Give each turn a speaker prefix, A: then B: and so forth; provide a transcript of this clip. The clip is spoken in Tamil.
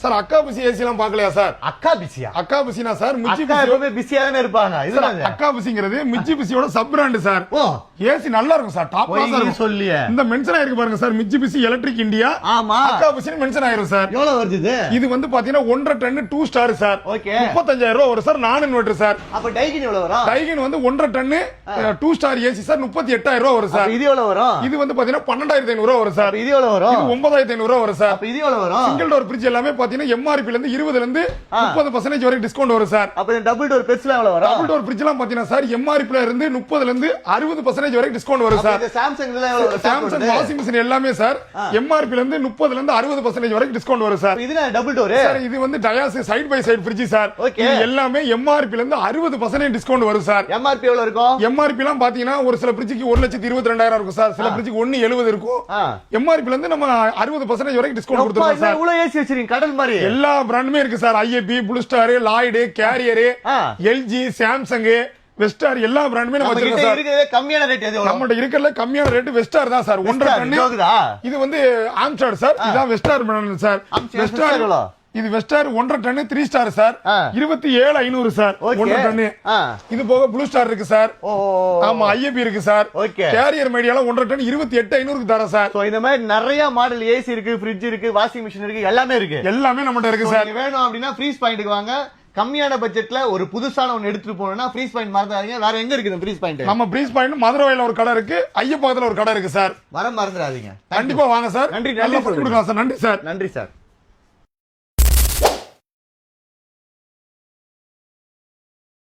A: சார் அக்கா பிசி ஏசி எல்லாம் பாக்கலையா சார்?
B: அக்கா பிசியா?
A: அக்கா பிசினா சார் மிச்சி
B: அக்கா எப்பவுமே பிஸியாவே இருப்பாங்க. இதுதான்
A: அக்கா பிசிங்கிறது மிச்சி பிசியோட சப் பிராண்ட் சார். ஏசி நல்லா இருக்கும் சார், டாப் கிளாஸ் இருக்கும்.
B: சொல்லியே
A: இந்த மென்ஷன் ஆயிருக்கு பாருங்க சார், மிச்சி பிசி எலக்ட்ரிக் இந்தியா.
B: ஆமா,
A: அக்கா பிசின்னு மென்ஷன் ஆயிரும் சார்.
B: எவ்வளவு வருது இது?
A: இது வந்து பாத்தீங்கன்னா 1.5 டன் 2 ஸ்டார் சார்.
B: ஓகே,
A: 35,000 ரூபாய் வரும் சார். நான் இன்வெர்டர் சார்.
B: அப்ப டைகின் எவ்வளவு வரும்?
A: டைகின் வந்து 1.5 டன் 2 ஸ்டார் ஏசி சார் 38,000 ரூபாய் வரும் சார்.
B: இது எவ்வளவு வரும்?
A: இது வந்து பாத்தீங்கன்னா 12,500 ரூபாய் வரும் சார்.
B: இது எவ்வளவு வரும்?
A: இது 9,500 ரூபாய் வரும் சார்.
B: அப்ப இது எவ்வளவு வரும்?
A: சிங்கிள் டோர் ஃப்ரிட்ஜ் எல்லாமே பாத்தீங்கன்னா எம்ஆர்பி ல இருந்து 20 ல இருந்து 30% வரை டிஸ்கவுண்ட் வரும் சார்.
B: அப்ப இந்த டபுள் டோர் பெருசுல எவ்வளவு வரும்?
A: டபுள் டோர் ஃப்ரிட்ஜ் எல்லாம் பாத்தீங்கன்னா சார் எம்ஆர்பி ல இருந்து 30 ல இருந்து 60% வரை டிஸ்கவுண்ட் வரும் சார்.
B: இந்த சாம்சங் இதெல்லாம் எவ்வளவு வரும்?
A: சாம்சங் வாஷிங் மெஷின் எல்லாமே சார் எம்ஆர்பி ல இருந்து 30 ல இருந்து 60% வரை டிஸ்கவுண்ட் வரும் சார்.
B: இதுனா டபுள் டோர்
A: சார். இது வந்து டயாஸ் side by side fridge sir. இது எல்லாமே எம்ஆர்பி ல இருந்து 60% டிஸ்கவுண்ட் வரும் சார்.
B: எம்ஆர்பி எவ்வளவு இருக்கும்?
A: எம்ஆர்பி எல்லாம் பாத்தீங்கன்னா ஒரு சில ஃப்ரிட்ஜ்க்கு 1,22,000 இருக்கும் சார். சில ஃப்ரிட்ஜ்க்கு 1,70 இருக்கும். எம்ஆர்பி ல இருந்து நம்ம 60% வரை டிஸ்கவுண்ட் கொடுத்துறோம் சார்.
B: இவ்வளவு ஏசி வச்சிருக்கீங்க கடல் மாதிரி.
A: எல்லா பிராண்டுமே இருக்கு சார். ஐஏபி, Blue Star, Lloyd, Carrier, LG, Samsung, வெஸ்டார் எல்லா பிராண்டுமே நம்ம வச்சிருக்கோம் சார்.
B: இருக்குதே கம்மியான ரேட் எது?
A: நம்மட்ட இருக்கறல கம்மியான ரேட் வெஸ்டார் தான் சார். 1.5 டன். இது வந்து ஆம்ஸ்டார் சார். இதான் வெஸ்டார் பிராண்ட் சார். வெஸ்டார் இது வெஸ்டார் 1.5 ton 3 star sir. 27,500 sir 1.5 ton. இது போக ப்ளூ ஸ்டார் இருக்கு சார். ஆமா, ஐஏபி இருக்கு சார். கேரியர் மீடியால 1.5 டன் 28,500 க்கு தர சார்.
B: சோ இந்த மாதிரி நிறைய மாடல் ஏசி இருக்கு, ஃப்ரிட்ஜ் இருக்கு, வாஷிங் மெஷின் இருக்கு, எல்லாமே இருக்கு.
A: எல்லாமே நம்மட்ட இருக்கு சார்.
B: வேணும் அப்படின்னா ஃப்ரீஸ் பாயிண்ட்க்கு வாங்க. கம்மியான பட்ஜெட்ல ஒரு புதுசான ஒன்னு எடுத்துட்டு போறோம்னா ஃப்ரீஸ் பாயிண்ட் மறந்துடாதீங்க. வேற எங்க இருக்கு ஃப்ரீஸ் பாயிண்ட்?
A: நம்ம ஃப்ரீஸ் பாயிண்ட் மதுரையில ஒரு கடை இருக்கு, ஐயப்பாக்கத்துல ஒரு கடை இருக்கு சார்.
B: வர மறந்துடாதீங்க.
A: கண்டிப்பா வாங்க சார்.
B: நன்றி.
A: நல்லா கொடுக்கலாம் சார். நன்றி சார்.
B: நன்றி சார்.